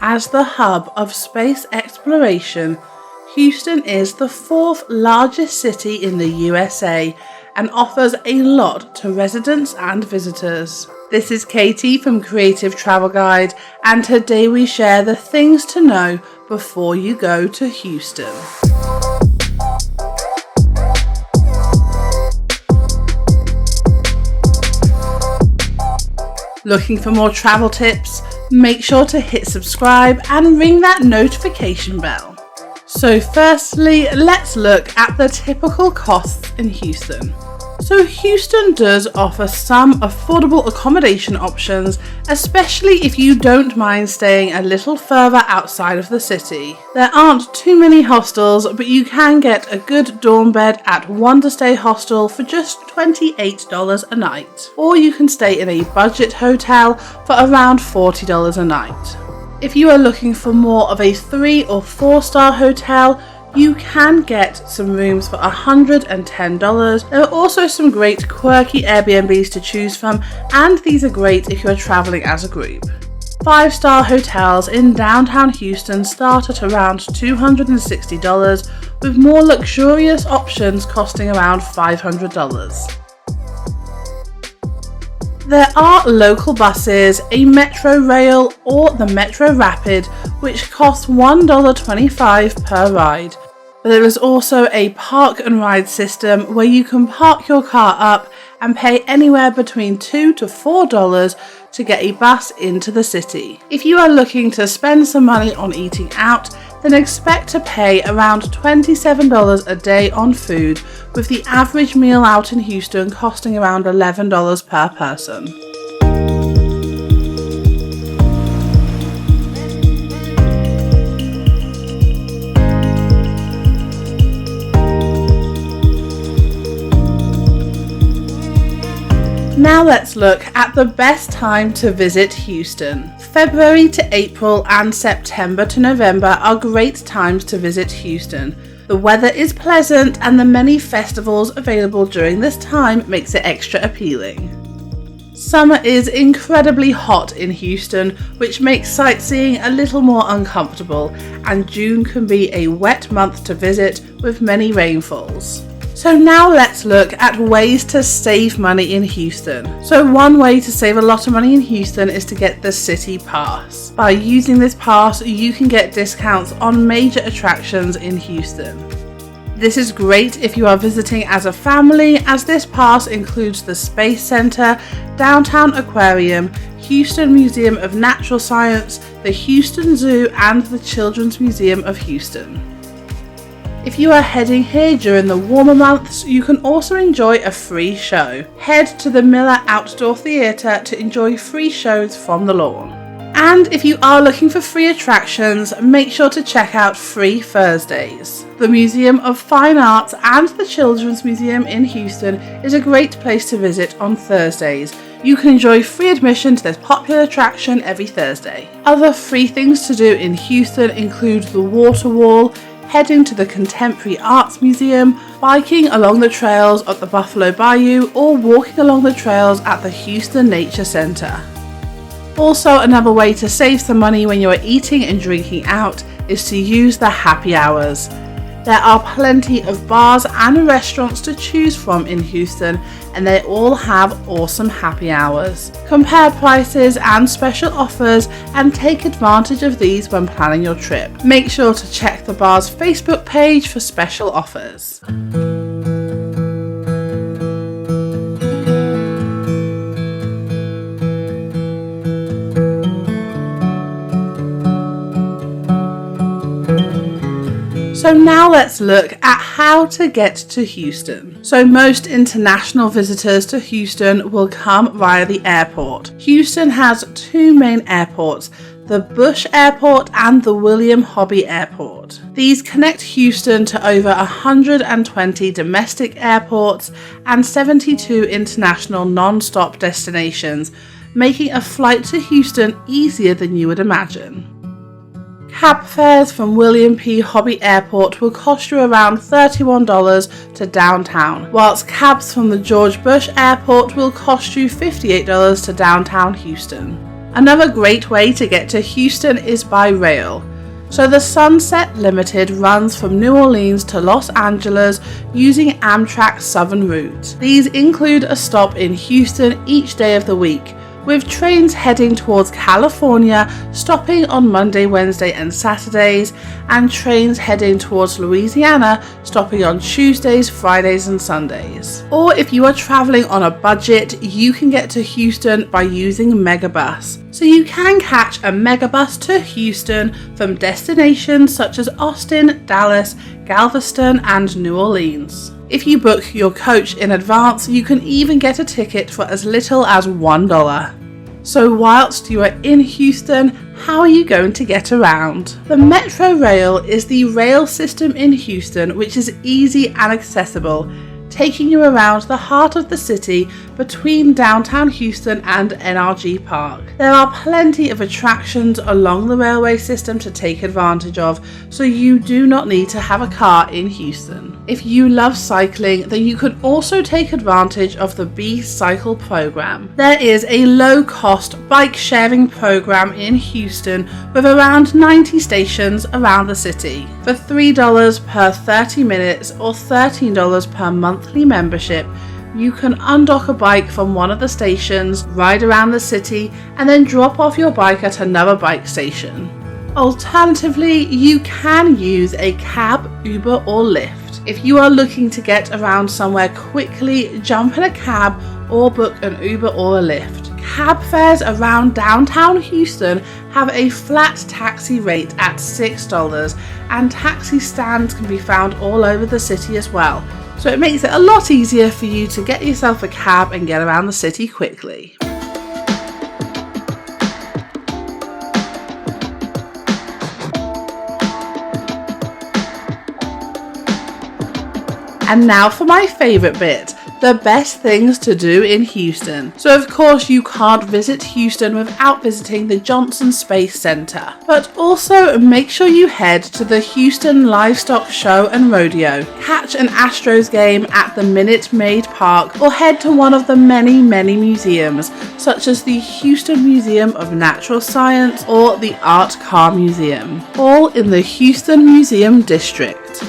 As the hub of space exploration, Houston is the 4th largest city in the USA and offers a lot to residents and visitors. This is Katie from Creative Travel Guide, and today we share the things to know before you go to Houston. Looking for more travel tips? Make sure to hit subscribe and ring that notification bell. So firstly, let's look at the typical costs in Houston. So Houston does offer some affordable accommodation options, especially if you don't mind staying a little further outside of the city. There aren't too many hostels, but you can get a good dorm bed at Wonder Stay Hostel for just $28 a night. Or you can stay in a budget hotel for around $40 a night. If you are looking for more of a 3 or 4-star hotel, you can get some rooms for $110. There are also some great quirky Airbnbs to choose from, and these are great if you are traveling as a group. 5-star hotels in downtown Houston start at around $260, with more luxurious options costing around $500. There are local buses, a Metro Rail or the Metro Rapid, which costs $1.25 per ride. But there is also a park and ride system where you can park your car up and pay anywhere between $2 to $4 to get a bus into the city. If you are looking to spend some money on eating out, then expect to pay around $27 a day on food, with the average meal out in Houston costing around $11 per person. Now let's look at the best time to visit Houston. February to April and September to November are great times to visit Houston. The weather is pleasant and the many festivals available during this time makes it extra appealing. Summer is incredibly hot in Houston, which makes sightseeing a little more uncomfortable, and June can be a wet month to visit with many rainfalls. So now let's look at ways to save money in Houston. So one way to save a lot of money in Houston is to get the city pass. By using this pass, you can get discounts on major attractions in Houston. This is great if you are visiting as a family, as this pass includes the Space Center, Downtown Aquarium, Houston Museum of Natural Science, the Houston Zoo, and the Children's Museum of Houston. If you are heading here during the warmer months, you can also enjoy a free show. Head to the Miller Outdoor Theatre to enjoy free shows from the lawn. And if you are looking for free attractions, make sure to check out Free Thursdays. The Museum of Fine Arts and the Children's Museum in Houston is a great place to visit on Thursdays. You can enjoy free admission to this popular attraction every Thursday. Other free things to do in Houston include the Water Wall, heading to the Contemporary Arts Museum, biking along the trails at the Buffalo Bayou, or walking along the trails at the Houston Nature Center. Also, another way to save some money when you are eating and drinking out is to use the happy hours. There are plenty of bars and restaurants to choose from in Houston, and they all have awesome happy hours. Compare prices and special offers and take advantage of these when planning your trip. Make sure to check the bar's Facebook page for special offers. So now let's look at how to get to Houston. So most international visitors to Houston will come via the airport. Houston has 2 main airports, the Bush Airport and the William Hobby Airport. These connect Houston to over 120 domestic airports and 72 international non-stop destinations, making a flight to Houston easier than you would imagine. Cab fares from William P. Hobby Airport will cost you around $31 to downtown, whilst cabs from the George Bush Airport will cost you $58 to downtown Houston. Another great way to get to Houston is by rail. So the Sunset Limited runs from New Orleans to Los Angeles using Amtrak's Southern route. These include a stop in Houston each day of the week, with trains heading towards California stopping on Monday, Wednesday and Saturdays, and trains heading towards Louisiana stopping on Tuesdays, Fridays and Sundays. Or if you are traveling on a budget, you can get to Houston by using Megabus. So you can catch a Megabus to Houston from destinations such as Austin, Dallas, Galveston and New Orleans. If you book your coach in advance, you can even get a ticket for as little as $1. So whilst you are in Houston, how are you going to get around? The Metro Rail is the rail system in Houston which is easy and accessible, taking you around the heart of the city between downtown Houston and NRG Park. There are plenty of attractions along the railway system to take advantage of, so you do not need to have a car in Houston. If you love cycling, then you can also take advantage of the B Cycle program. There is a low-cost bike sharing program in Houston with around 90 stations around the city. For $3 per 30 minutes or $13 per monthly membership, you can undock a bike from one of the stations, ride around the city, and then drop off your bike at another bike station. Alternatively, you can use a cab, Uber, or Lyft. If you are looking to get around somewhere quickly, jump in a cab or book an Uber or a Lyft. Cab fares around downtown Houston have a flat taxi rate at $6, and taxi stands can be found all over the city as well. So it makes it a lot easier for you to get yourself a cab and get around the city quickly. And now for my favourite bit, the best things to do in Houston. So of course you can't visit Houston without visiting the Johnson Space Center. But also make sure you head to the Houston Livestock Show and Rodeo, catch an Astros game at the Minute Maid Park, or head to one of the many museums, such as the Houston Museum of Natural Science or the Art Car Museum, all in the Houston Museum District.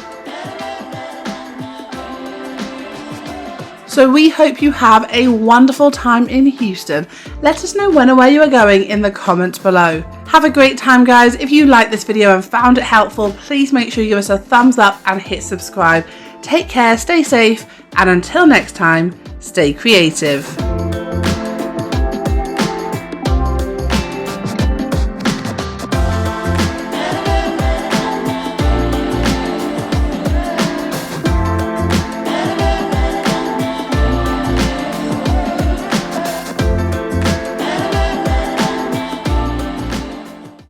So we hope you have a wonderful time in Houston. Let us know when or where you are going in the comments below. Have a great time, guys. If you liked this video and found it helpful, please make sure you give us a thumbs up and hit subscribe. Take care, stay safe, and until next time, stay creative.